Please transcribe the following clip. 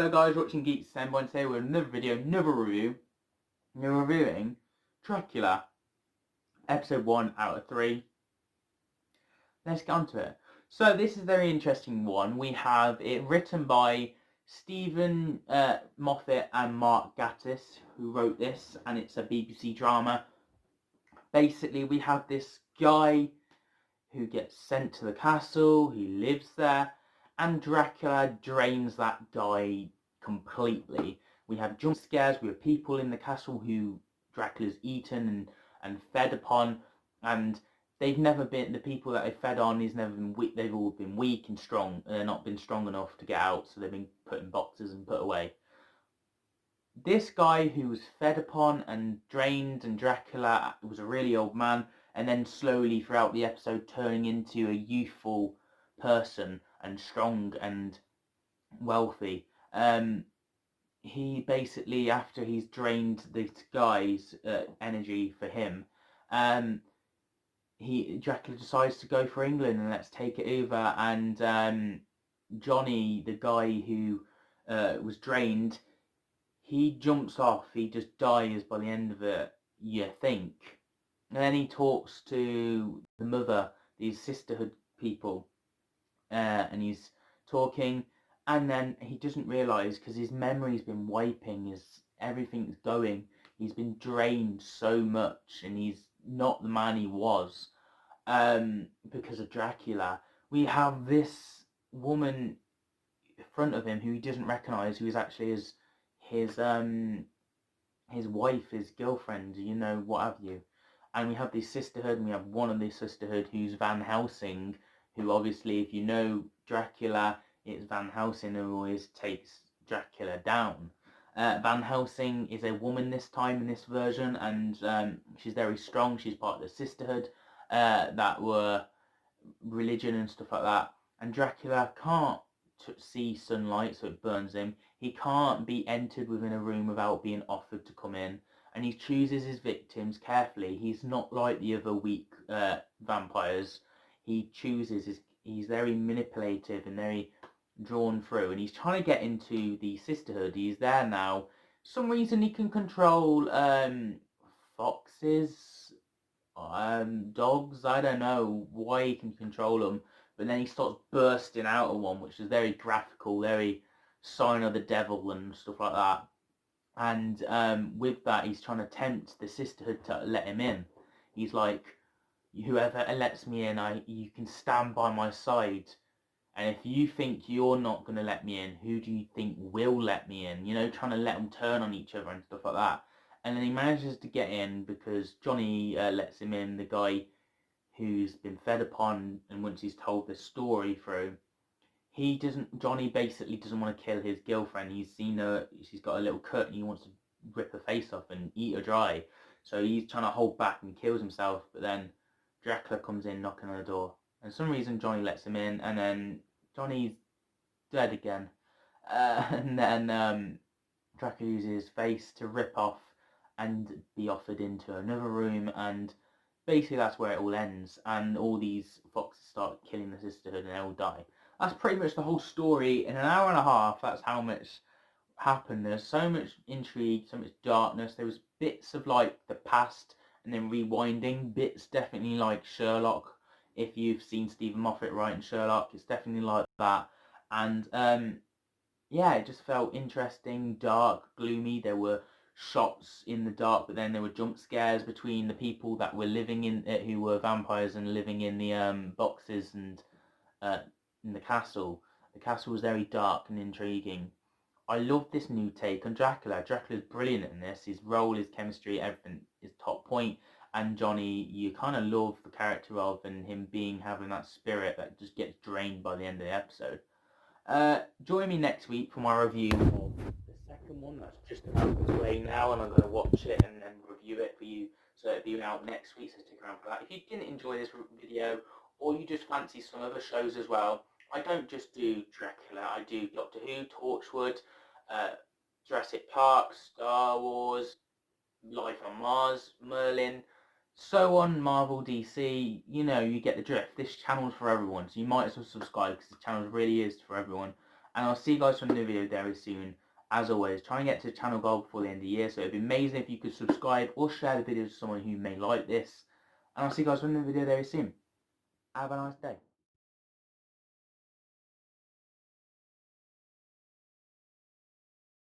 Hello guys, watching Geeks Assemble, and today we're in another video, another review. We're reviewing Dracula, episode 1 out of 3. Let's get on to it. So this is a very interesting one. We have it written by Stephen Moffat and Mark Gatiss, who wrote this, and it's a BBC drama. Basically, we have this guy who gets sent to the castle, he lives there, and Dracula drains that guy completely. We have jump scares, we have people in the castle who Dracula's eaten and fed upon, and they've never been, the people that they fed on, he's never been weak, they've all been weak and strong, and they're not been strong enough to get out, so they've been put in boxes and put away. This guy who was fed upon and drained, and Dracula was a really old man, and then slowly throughout the episode turning into a youthful person and strong and wealthy. He basically, after he's drained this guy's energy for him, Dracula decides to go for England and let's take it over. And Johnny, the guy who was drained, he jumps off. He just dies by the end of it, you think. And then he talks to the mother, these sisterhood people, and he's talking, and then he doesn't realise, because his memory's been wiping, everything's going, he's been drained so much, and he's not the man he was, because of Dracula. We have this woman in front of him who he doesn't recognise, who is actually his wife, his girlfriend, what have you. And we have this sisterhood, and we have one of the sisterhood who's Van Helsing, who obviously, if you know Dracula, it's Van Helsing who always takes Dracula down. Van Helsing is a woman this time in this version, and she's very strong. She's part of the sisterhood that were religion and stuff like that. And Dracula can't see sunlight, so it burns him. He can't be entered within a room without being offered to come in. And he chooses his victims carefully. He's not like the other weak vampires. He chooses, he's very manipulative and very drawn through. And he's trying to get into the sisterhood. He's there now. For some reason he can control foxes, dogs. I don't know why he can control them. But then he starts bursting out of one, which is very graphical, very sign of the devil and stuff like that. And with that, he's trying to tempt the sisterhood to let him in. He's like, whoever lets me in, you can stand by my side. And if you think you're not going to let me in, who do you think will let me in? Trying to let them turn on each other and stuff like that. And then he manages to get in because Johnny lets him in, the guy who's been fed upon, and once he's told the story through, Johnny basically doesn't want to kill his girlfriend. He's seen her, she's got a little cut, and he wants to rip her face off and eat her dry. So he's trying to hold back and kills himself, but then Dracula comes in knocking on the door. And for some reason Johnny lets him in, and then Johnny's dead again. And then Dracula uses his face to rip off and be offered into another room, and basically that's where it all ends, and all these foxes start killing the sisterhood and they all die. That's pretty much the whole story in an hour and a half. That's how much happened. There's so much intrigue, so much darkness. There was bits of like the past and then rewinding, bits definitely like Sherlock. If you've seen Stephen Moffat writing Sherlock, it's definitely like that. And yeah, it just felt interesting, dark, gloomy. There were shots in the dark, but then there were jump scares between the people that were living in who were vampires and living in the boxes and in the castle. The castle was very dark and intriguing. I love this new take on Dracula. Dracula's brilliant in this. His role, his chemistry, everything is top point. And Johnny, you kind of love the character of, and him having that spirit that just gets drained by the end of the episode. Join me next week for my review of the second one that's just about its way now, and I'm going to watch it and then review it for you. So it'll be out next week, so stick around for that. If you didn't enjoy this video, or you just fancy some other shows as well, I don't just do Dracula, I do Doctor Who, Torchwood, Jurassic Park, Star Wars, Life on Mars, Merlin, so on, Marvel, DC, you get the drift. This channel's for everyone, so you might as well subscribe because this channel really is for everyone. And I'll see you guys from the video very soon. As always, try and get to the channel goal before the end of the year, so it'd be amazing if you could subscribe or share the video to someone who may like this. And I'll see you guys from the video very soon. Have a nice day.